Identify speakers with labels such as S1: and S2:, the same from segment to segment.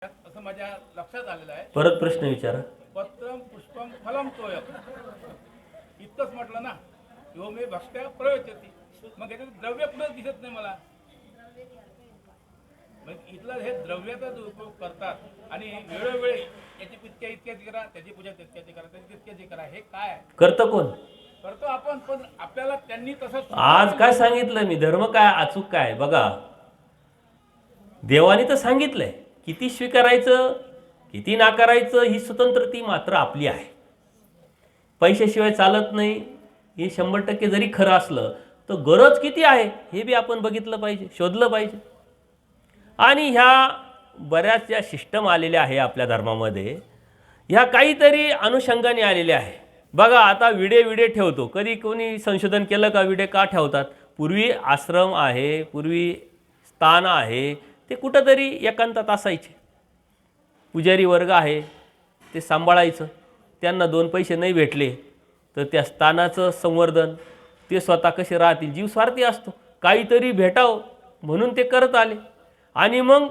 S1: असं माझ्या लक्षात आलेलं आहे.
S2: परत प्रश्न विचारा.
S1: पत्रम पुष्पम फलम तोयम इतकंच म्हटलं ना. यो मे भक्त्या प्रयोजती. मग याच्यात द्रव्य कुठंच दिसत नाही मला. मग इथलं हे द्रव्याचा जो उपयोग करतात आणि वेळोवेळी याची पूजा इतक्याची करा, त्याची पूजा तितक्याची करा, त्याची तितक्याची करा, हे काय
S2: करतं कोण?
S1: करतो आपण. पण आपल्याला त्यांनी तसं
S2: आज काय सांगितलं मी, धर्म काय अचूक काय बघा. देवाने तर सांगितलंय किती स्वीकारायचं किती नाकारायचं ही स्वतंत्रती मात्र आपली आहे. पैशाशिवाय चालत नाही हे 100% जरी खरं असलं तर गरज किती आहे हे बी आपण बघितलं पाहिजे, शोधलं पाहिजे. आणि ह्या बऱ्याच ज्या सिस्टम आलेल्या आहे आपल्या धर्मामध्ये, ह्या काहीतरी अनुषंगाने आलेल्या आहे. बघा आता विडे ठेवतो, कधी कोणी संशोधन केलं का विडे का ठेवतात? पूर्वी आश्रम आहे, पूर्वी स्थान आहे, ते कुठंतरी एकांतात असायचे. पुजारी वर्ग आहे ते सांभाळायचं. त्यांना 2 पैसे नाही भेटले तर त्या स्थानाचं संवर्धन ते स्वतः कसे राहतील, जीव स्वार्थी असतो, काहीतरी भेटावं म्हणून ते करत आले. आणि मग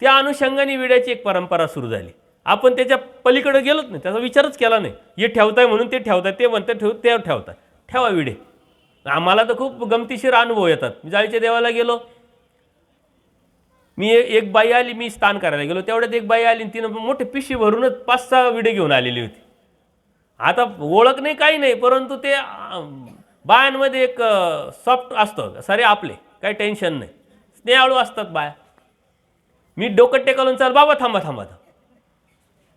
S2: त्या अनुषंगाने विड्याची एक परंपरा सुरू झाली. आपण त्याच्या पलीकडे गेलोच नाही, त्याचा विचारच केला नाही. हे ठेवताय म्हणून ते ठेवताय, ते म्हणतात ठेवू ते ठेवतात, ठेवा विडे. आम्हाला तर खूप गमतीशीर अनुभव येतात. मी जाळीच्या देवाला गेलो, मी एक बाई आली, मी स्थान करायला गेलो, तेवढ्यात एक बाई आली, तिनं मोठे पिशवी भरूनच 5-6 विडे घेऊन आलेली होती. आता ओळख नाही काही नाही, परंतु ते बायांमध्ये एक सॉफ्ट असतं, सारे आपले काही टेन्शन नाही, स्नेहाळू असतात बाया. मी डोकं टेकवून चाल बाबा थांबा थांबा थांबा.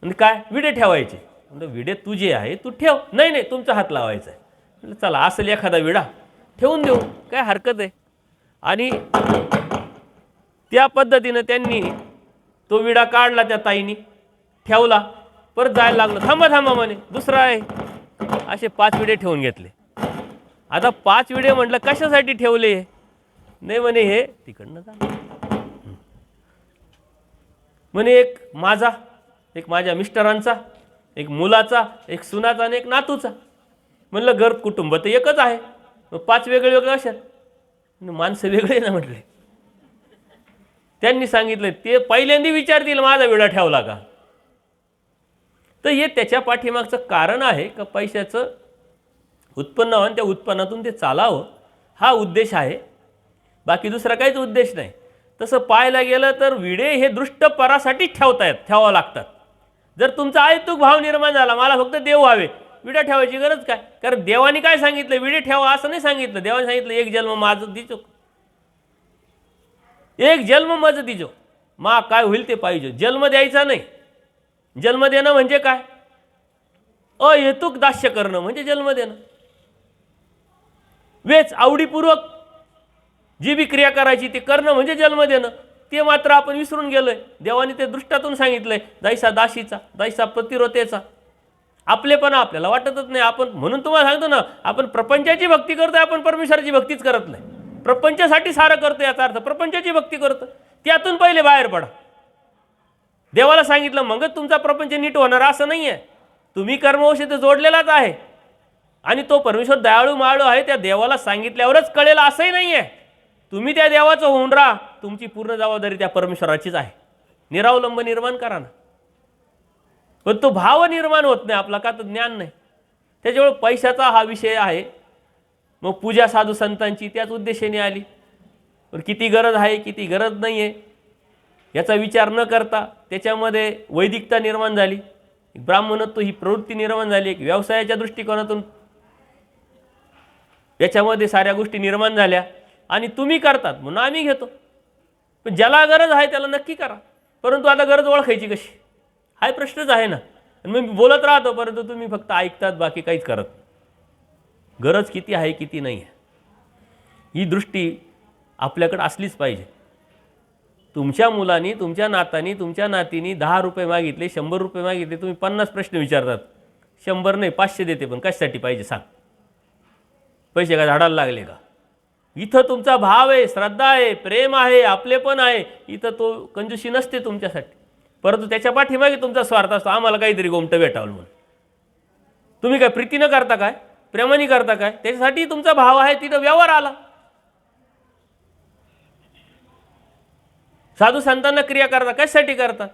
S2: म्हणजे काय विडे ठेवायचे? म्हणजे विडे तुझे आहे तू ठेव. नाही नाही तुमचा हात लावायचा आहे. म्हणजे चला असेल एखादा विडा ठेवून देऊ, काय हरकत आहे. आणि त्या पद्धतीनं त्यांनी तो विडा काढला, त्या ताईनी ठेवला, परत जायला लागलं, थांबा थांबा म्हणे दुसरा आहे. असे 5 विडे ठेवून घेतले. आता 5 विडे म्हटलं कशासाठी ठेवले? नाही म्हणे हे तिकडनं जा म्हणे, एक माझा, एक माझ्या मिस्टरांचा, एक मुलाचा, एक सुनाचा आणि एक नातूचा. म्हणलं घर कुटुंब तर एकच आहे, मग 5 वेगळे वेगळे असेल, माणसं वेगळे ना म्हटले. त्यांनी सांगितलं ते पहिल्यांदा विचारतील माझा विडा ठेवला का. तर हे त्याच्या पाठीमागचं कारण आहे का पैशाचं उत्पन्न व्हावं आणि त्या उत्पन्नातून ते चालावं, हा उद्देश आहे. बाकी दुसरा काहीच उद्देश नाही. तसं पाहायला गेलं तर विडे हे दृष्ट परासाठी ठेवावं लागतात. जर तुमचा अहेतुक भाव निर्माण झाला, मला फक्त देव व्हावे, विडा ठेवायची गरज काय? कारण देवाने काय सांगितलं, विडे ठेवा असं नाही सांगितलं. देवाने सांगितलं एक जन्म माझं दिजो, एक जन्म माझं दिजो, मा काय होईल ते पाहिजे. जन्म द्यायचा नाही. जन्म देणं म्हणजे काय? अहेतुक दास्य करणं म्हणजे जन्म देणं. वेच आवडीपूर्वक जी बी क्रिया करायची ते करणं म्हणजे जन्म देणं. ते मात्र आपण विसरून गेलोय. देवाने ते दृष्टातून सांगितलंय, दैसा दासीचा दैसा प्रतिरोतेचा. आपलेपणा आपल्याला वाटतच नाही. आपण म्हणून तुम्हाला सांगतो ना, आपण प्रपंचाची भक्ती करतोय, आपण परमेश्वराची भक्तीच करत नाही. प्रपंचासाठी सारं करतो याचा अर्थ प्रपंचाची भक्ती करतो. त्यातून पहिले बाहेर पडा. देवाला सांगितलं मगच तुमचा प्रपंच नीट होणार असं नाही आहे. तुम्ही कर्मवश तर जोडलेलाच आहे आणि तो परमेश्वर दयाळू माळू आहे. त्या देवाला सांगितल्यावरच कळेल असंही नाही आहे. तुम्ही त्या देवाचं होऊन राहा, तुमची पूर्ण जबाबदारी त्या परमेश्वराचीच आहे. निरावलंब निर्माण करा ना. पण तो भाव निर्माण होत नाही आपला, का तर ज्ञान नाही. त्याच्यामुळे पैशाचा हा विषय आहे. मग पूजा साधू संतांची त्याच उद्देशाने आली. पण किती गरज आहे किती गरज नाही आहे याचा विचार न करता त्याच्यामध्ये वैदिकता निर्माण झाली, ब्राह्मणत्व ही प्रवृत्ती निर्माण झाली, एक व्यवसायाच्या दृष्टिकोनातून याच्यामध्ये साऱ्या गोष्टी निर्माण झाल्या. आणि तुम्ही करतात म्हणून आम्ही घेतो. पण ज्याला गरज आहे त्याला नक्की करा. परंतु आता गरज ओळखायची कशी, हा प्रश्नच आहे ना. मी बोलत राहतो परंतु तुम्ही फक्त ऐकतात, बाकी काहीच करत. गरज किती आहे किती नाही आहे ही दृष्टी आपल्याकडे असलीच पाहिजे. तुमच्या मुलांनी, तुमच्या नातानी, तुमच्या नातीनी 10 रुपये मागितले, 100 रुपये मागितले, तुम्ही 50 प्रश्न विचारतात. 100 नाही 500 देते, पण कशासाठी पाहिजे सांग? पैसे का झाडाला लागले का? इथं तुमचा भाव आहे, श्रद्धा आहे, प्रेम आहे, आपलेपण आहे. इथं तो कंजूसी नसते तुमच्यासाठी. परंतु त्याच्या पाठीमागे तुमचा स्वार्थ असतो, आम्हाला काहीतरी गोमटं भेटावं म्हणून. तुम्ही काय प्रीतीनं करता काय, प्रेमाने करता काय? त्याच्यासाठी तुमचा भाव आहे, तिथं व्यवहार आला. साधू संतांना क्रिया करता कशासाठी करतात?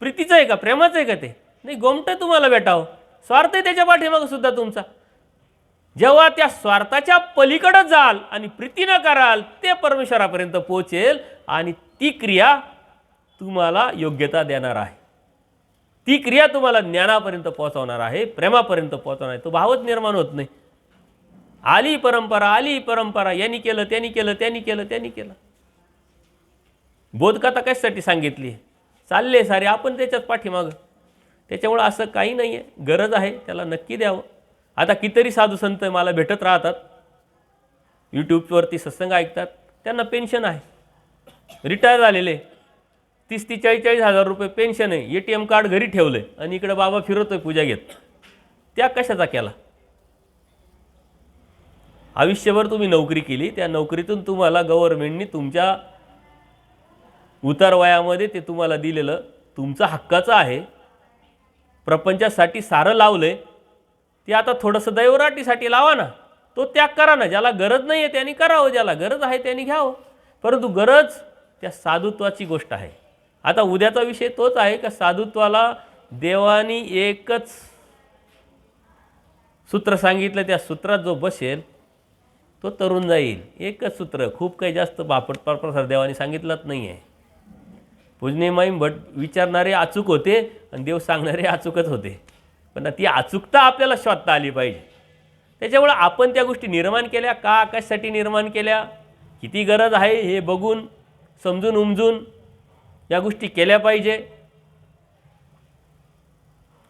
S2: प्रीतीचं आहे का, प्रेमाचं आहे का ते? नाही, गोमटं तुम्हाला भेटावं, स्वार्थ आहे त्याच्या पाठीमागं सुद्धा तुमचा. जेव्हा त्या स्वार्थाच्या पलीकडे जाल आणि प्रीतीनं कराल, ते परमेश्वरापर्यंत पोहोचेल आणि ती क्रिया तुम्हाला योग्यता देणार आहे. ती क्रिया तुम्हाला ज्ञानापर्यंत पोहोचवणार आहे, प्रेमापर्यंत पोहोचवणार आहे. तो भावच निर्माण होत नाही. आली परंपरा, यांनी केलं, त्यांनी केलं, त्यांनी केलं, त्यांनी केलं. बोधकथा कशासाठी सांगितली? चालले सारे आपण त्याच्याच पाठीमागं. त्याच्यामुळं असं काही नाही आहे, गरज आहे त्याला नक्की द्यावं. आता कितीतरी साधू संत मला भेटत राहतात, यूट्यूबवरती सत्संग ऐकतात, त्यांना पेन्शन आहे, रिटायर झालेले, 30-40 रुपये पेन्शन आहे, ATM कार्ड घरी ठेवलं आहे आणि इकडे बाबा फिरवतोय पूजा घेत. त्या कशाचा केला? आयुष्यभर तुम्ही नोकरी केली, त्या नोकरीतून तुम्हाला गव्हर्नमेंटनी तुमच्या उतार वयामध्ये ते तुम्हाला दिलेलं तुमचं हक्काचं आहे, प्रपंचासाठी सारं लावलं आहे, ते आता थोडंसं दैवराटीसाठी लावा ना. तो त्याग करा ना. ज्याला गरज नाही आहे त्यांनी करावं, ज्याला गरज आहे त्यांनी घ्यावं. परंतु गरज त्या साधुत्वाची गोष्ट आहे. आता उद्याचा विषय तोच आहे का साधुत्वाला देवानी एकच सूत्र सांगितलं, त्या सूत्रात जो बसेल तो तरुण जाईल. एकच सूत्र, खूप काही जास्त बापट प्रसार देवानी सांगितलंच नाही आहे. पूजनीय माईम भट विचारणारे अचूक होते आणि देव सांगणारे अचूकच होते, पण ती अचूकता आपल्याला शोधता आली पाहिजे. त्याच्यामुळे आपण त्या गोष्टी निर्माण केल्या का, कशासाठी निर्माण केल्या, किती गरज आहे हे बघून समजून उमजून या गोष्टी केल्या पाहिजे.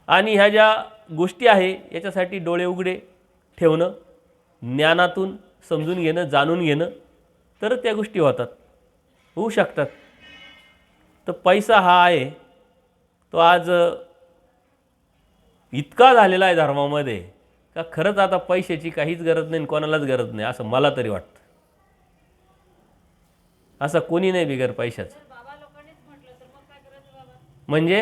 S2: आणि ह्या ज्या गोष्टी आहे याच्यासाठी डोळे उघडे ठेवणं, ज्ञानातून समजून घेणं, जाणून घेणं, तर त्या गोष्टी होतात, होऊ शकतात. तर पैसा हा आहे तो आज इतका झालेला आहे धर्मामध्ये का खरंच आता पैशाची काहीच गरज नाही, कोणालाच गरज नाही असं मला तरी वाटतं. असं कोणी नाही बिगर पैशाचं. म्हणजे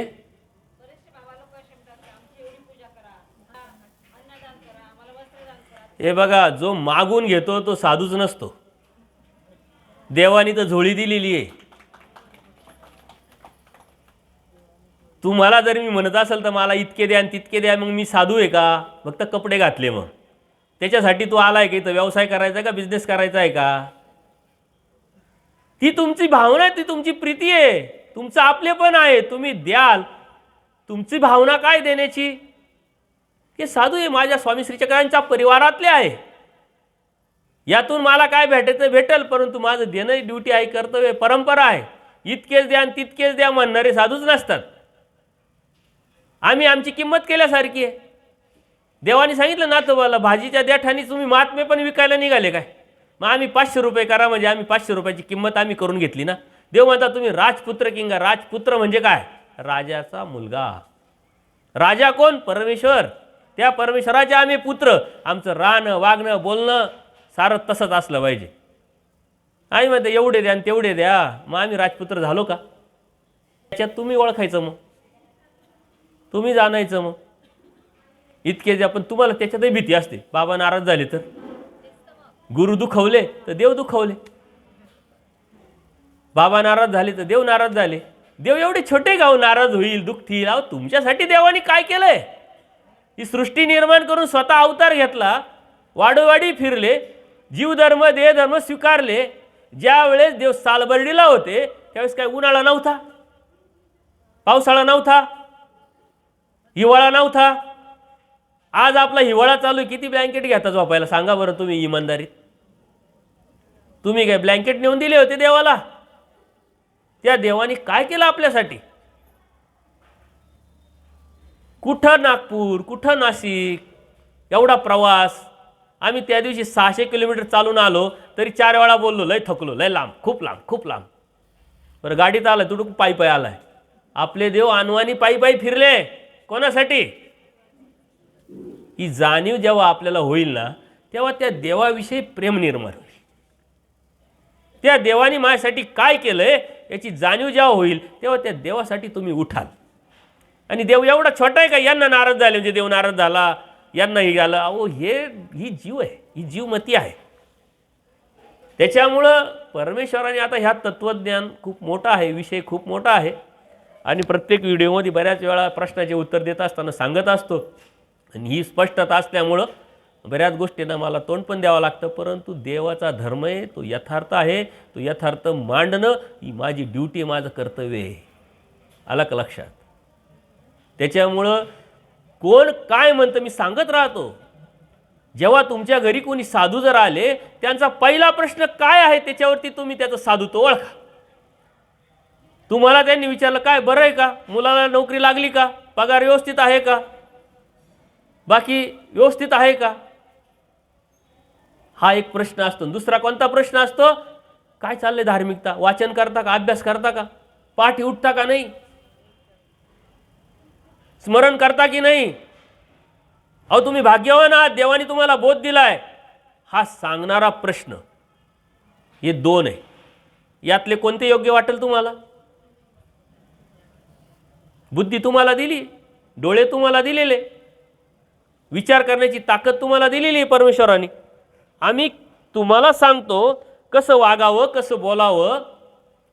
S2: हे बघा, जो मागून घेतो तो साधूच नसतो. देवानी तर झोळी दिलेली आहे. तुम्हाला जर मी म्हणत असेल तर मला इतके द्या आणि तितके द्या, मग मी साधू आहे का? फक्त कपडे घातले मग त्याच्यासाठी तू आलाय की? तर व्यवसाय करायचा का, बिझनेस करायचा आहे का? ती तुमची भावना आहे, ती तुमची प्रीती आहे, तुमचं आपलेपण आहे. तुम्ही द्याल. तुमची भावना काय देण्याची? की साधू आहे, माझ्या स्वामी श्रीचक्रांच्या परिवारातले आहे, यातून मला काय भेटायचं भेटेल, परंतु माझं देणं ड्युटी आहे, कर्तव्य, परंपरा आहे. इतकेच द्या आणि तितकेच द्या म्हणणारे साधूच नसतात. आम्ही आमची किंमत केल्यासारखी आहे. देवाने सांगितलं ना तुम्हाला, भाजीच्या देठाने तुम्ही महात्मे पण विकायला निघाले काय? मग आम्ही 500 रुपये करा म्हणजे आम्ही 500 रुपयाची किंमत आम्ही करून घेतली ना. देव म्हणता तुम्ही राजपुत्र किंगा. राजपुत्र म्हणजे काय? राजाचा मुलगा. राजा कोण? परमेश्वर. त्या परमेश्वराचे आम्ही पुत्र. आमचं राहणं, वागणं, बोलणं सारं तसंच असलं पाहिजे. आम्ही म्हणतो एवढे द्या आणि तेवढे द्या, मग आम्ही राजपुत्र झालो का? त्याच्यात तुम्ही ओळखायचं, मग तुम्ही जाणायचं. मग इतके जे आपण, तुम्हाला त्याच्यातही भीती असते, बाबा नाराज झाले तर, गुरु दुखवले तर देव दुखवले, बाबा नाराज झाले तर देव नाराज झाले. देव एवढे छोटे गाव नाराज होईल, दुखतील. अहो तुमच्यासाठी देवाने काय केलंय? ही सृष्टी निर्माण करून स्वतः अवतार घेतला, वाडोवाडी फिरले, जीवधर्म देहधर्म स्वीकारले. ज्या वेळेस देव सालबर्डीला होते त्यावेळेस काय उन्हाळा नव्हता, पावसाळा नव्हता, हिवाळा नव्हता. आज आपला हिवाळा चालू आहे, किती ब्लँकेट घेता झोपायला सांगा बरं तुम्ही इमानदारीत? तुम्ही काय ब्लँकेट नेऊन दिले होते देवाला? त्या देवाने काय केलं आपल्यासाठी? कुठं नागपूर, कुठं नाशिक, एवढा प्रवास. आम्ही त्या दिवशी 600 किलोमीटर चालून आलो तरी 4 वेळा बोललो, लय थकलो, लय लांब, खूप लांब, खूप लांब. बरं गाडीत आलाय, तुडून पायी पायी आलाय. आपले देव अनवाणी पायी पायी फिरले. कोणासाठी? ही जाणीव जेव्हा आपल्याला होईल ना, तेव्हा त्या देवाविषयी प्रेम निर्माण होईल. त्या देवाने माझ्यासाठी काय केलंय याची जाणीव जेव्हा होईल तेव्हा त्या देवासाठी तुम्ही उठाल. आणि देव एवढा छोटा आहे का यांना नाराज झाले म्हणजे देव नाराज झाला, यांना हे झालं? अहो ही जीव आहे, ही जीवमती आहे. त्याच्यामुळं परमेश्वराने आता ह्या तत्वज्ञान खूप मोठा आहे, विषय खूप मोठा आहे. आणि प्रत्येक व्हिडिओमध्ये बऱ्याच वेळा प्रश्नाचे उत्तर देत असताना सांगत असतो, आणि ही स्पष्टता असल्यामुळं बऱ्याच गोष्टींना मला तोंड पण द्यावं लागतं. परंतु देवाचा धर्म आहे, तो यथार्थ आहे, तो यथार्थ मांडणं ही माझी ड्युटी आहे, माझं कर्तव्य आहे. आलं का लक्षात? त्याच्यामुळं कोण काय म्हणतं मी सांगत राहतो. जेव्हा तुमच्या घरी कोणी साधू जर आले, त्यांचा पहिला प्रश्न काय आहे त्याच्यावरती तुम्ही त्याचं साधुत्व ओळखा. तुम्हाला त्यांनी विचारलं काय बरं आहे का, मुलाला नोकरी लागली का, पगार व्यवस्थित आहे का, बाकी व्यवस्थित आहे का, हा एक प्रश्न असतो. दुसरा कोणता प्रश्न असतो, काय चाललंय धार्मिकता, वाचन करता का, अभ्यास करता का, पाठी उठता का नाही, स्मरण करता की नाही, अहो तुम्ही भाग्यवान आहात, देवाने तुम्हाला बोध दिलाय, हा सांगणारा प्रश्न. हे दोन आहे. यातले कोणते योग्य वाटेल तुम्हाला? बुद्धी तुम्हाला दिली, डोळे तुम्हाला दिलेले, विचार करण्याची ताकद तुम्हाला दिलेली आहे परमेश्वराने. आम्ही तुम्हाला सांगतो कसं वागावं, कसं बोलावं,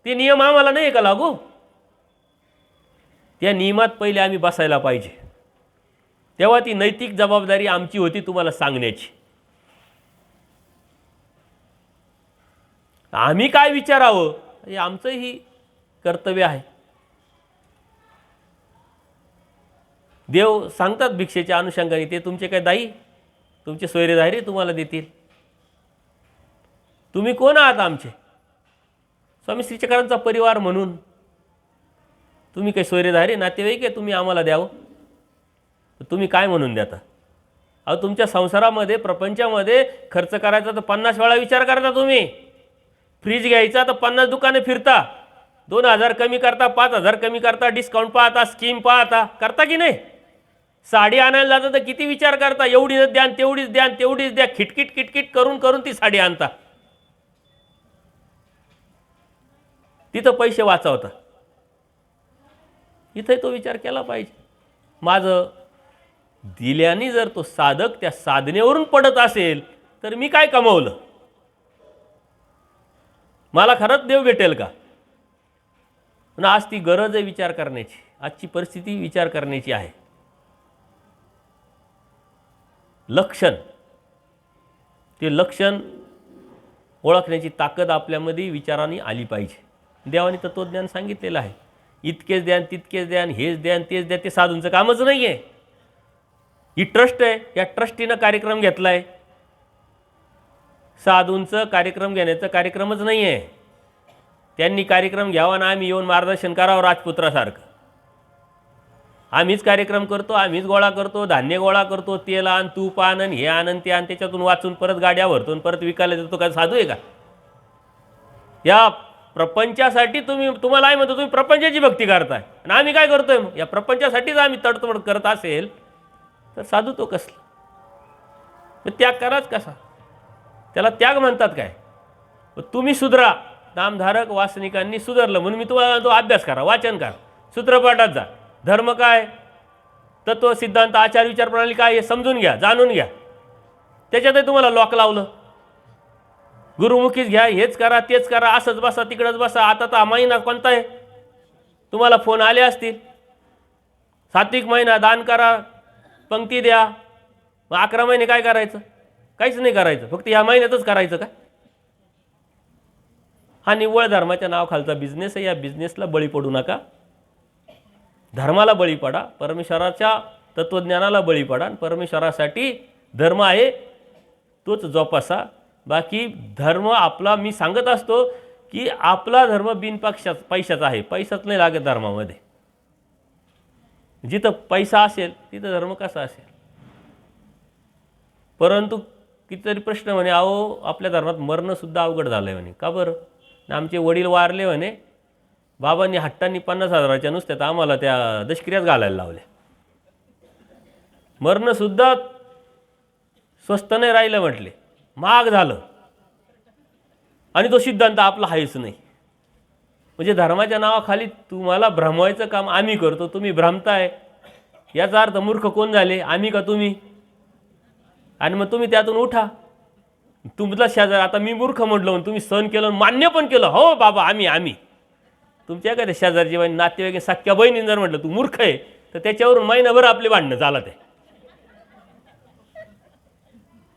S2: ते नियम आम्हाला नाही का लागू? त्या नियमात पहिले आम्ही बसायला पाहिजे. तेव्हा ती नैतिक जबाबदारी आमची होती तुम्हाला सांगण्याची. आम्ही काय विचारावं हे आमचंही कर्तव्य आहे. देव सांगतात भिक्षेच्या अनुषंगाने, ते तुमचे काय दाई, तुमचे सोयरेदारी तुम्हाला देतील. तुम्ही कोण आहात आमचे? स्वामी श्री चक्रांचा परिवार म्हणून तुम्ही काही सोयरेदारी नातेवाईक आहे, तुम्ही आम्हाला द्यावं. तुम्ही काय म्हणून देता? अहो तुमच्या संसारामध्ये, प्रपंचामध्ये खर्च करायचा तर 50 वेळा विचार करता तुम्ही. फ्रीज घ्यायचा तर 50 दुकाने फिरता, 2000 कमी करता, 5000 कमी करता, डिस्काउंट पाहता, स्कीम पाहता, करता की नाही? साडी आणायला जाता तर किती विचार करता, एवढीच द्या, तेवढीच द्या, तेवढीच द्या, खिटकिट किटकिट करून करून ती साडी आणता. तिथं पैसे वाचवता. इथे तो विचार केला पाहिजे. माझं दिल्याने जर तो साधक त्या साधनेवरून पडत असेल तर मी काय कमवलं? मला खरंच देव भेटेल का? पण आज ती गरज आहे विचार करण्याची. आजची परिस्थिती विचार करण्याची आहे. लक्षण, ते लक्षण ओळखण्याची ताकद आपल्यामध्ये विचाराने आली पाहिजे. देवाने तत्वज्ञान सांगितलेलं आहे. इतकेच द्यान, तितकेच द्यान, हेच द्यान, तेच द्या, ते साधूंचं कामच नाही आहे. ही ट्रस्ट आहे, या ट्रस्टीनं कार्यक्रम घेतला आहे. साधूंचं कार्यक्रम घेण्याचं कार्यक्रमच नाही आहे. त्यांनी कार्यक्रम घ्यावा ना आम्ही येऊन मार्गदर्शन करावं राजपुत्रासारखं. आम्हीच कार्यक्रम करतो, आम्हीच गोळा करतो, धान्य गोळा करतो, तेल आण, तूप आण, हे आण, ते आण, त्याच्यातून वाचून परत गाड्या भरतो, परत विकायला देतो. काय साधू आहे का? या प्रपंचासाठी तुम्हाला आहे म्हणतो, तुम्ही प्रपंचाची भक्ती करताय आणि आम्ही काय करतोय? मग या प्रपंचासाठीच आम्ही तडतोड करत असेल तर साधू तो कसला? मग त्याग कराच कसा? त्याला त्याग म्हणतात काय? तुम्ही सुधरा. नामधारक वासनिकांनी सुधारलं म्हणून मी तुम्हाला तो अभ्यास करा, वाचन करा, सूत्रपाठात जा. धर्म काय, तत्व, सिद्धांत, आचार, विचार प्रणाली काय हे समजून घ्या, जाणून घ्या. त्याच्यातही तुम्हाला लॉक लावलं. गुरुमुखीच घ्या, हेच करा, तेच करा, असंच बसा, तिकडंच बसा. आता तर हा महिना कोणता आहे? तुम्हाला फोन आले असतील. सात्विक महिना, दान करा, पंक्ती द्या. मग 11 महिने काय करायचं? काहीच नाही करायचं, फक्त ह्या महिन्यातच करायचं का? हा निव्वळ धर्माच्या नावाखालचा बिझनेस आहे. या बिझनेसला बळी पडू नका. धर्माला बळी पडा, परमेश्वराच्या तत्वज्ञानाला बळी पडा. परमेश्वरासाठी धर्म आहे तोच जोपासा. बाकी धर्म आपला, मी सांगत असतो की आपला धर्म पैशाचा आहे. पैसाच नाही लागत धर्मामध्ये. जिथं पैसा असेल तिथं धर्म कसा असेल? परंतु कितीतरी प्रश्न म्हणे, अहो आपल्या धर्मात मरणंसुद्धा अवघड झालं आहे म्हणे. का बरं? आमचे वडील वारले म्हणे, बाबांनी हट्टांनी 50,000च्या नुसत्यात आम्हाला त्या दशक्रियाच घालायला लावल्या. मरणंसुद्धा स्वस्त नाही राहिलं म्हटले, महाग झालं. आणि तो सिद्धांत आपला आहेच नाही. म्हणजे धर्माच्या नावाखाली तुम्हाला भ्रमवायचं काम आम्ही करतो, तुम्ही भ्रमताय. याचा अर्थ मूर्ख कोण झाले, आम्ही का तुम्ही? आणि मग तुम्ही त्यातून उठा. तुमचा शेजार, आता मी मूर्ख म्हटलं म्हणून तुम्ही सहन केलं, मान्य पण केलं, हो बाबा आम्ही. तुमच्या एखाद्या शेजारची बहीण नातेवाईक सख्या बहिणीने जर म्हटलं तू मूर्ख आहे तर त्याच्यावरून महिनाभर आपले भांडणं चालत आहे.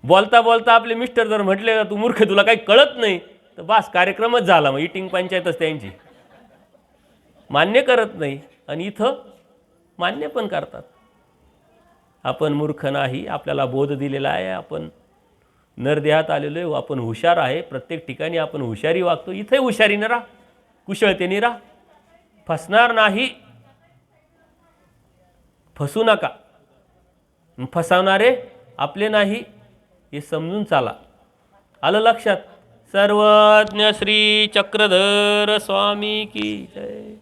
S2: बोलता बोलता आपले मिस्टर जर म्हटले तू मूर्ख तुला काही कळत नाही तर बस कार्यक्रमच झाला, मग इटिंग पंचायतच त्यांची. मान्य करत नाही आणि इथं मान्य पण करतात. आपण मूर्ख नाही, आपल्याला बोध दिलेला आहे, आपण नरदेहात आलेलो आहे, आपण हुशार आहे, प्रत्येक ठिकाणी आपण हुशारी वागतो. इथे हुशारीने राहा, कुशळतेने राहा, फसणार नाही, फसू नका, फसवणारे आपले नाही हे समजून चाला. आलं लक्षात? सर्वज्ञ श्री चक्रधर स्वामी की जय.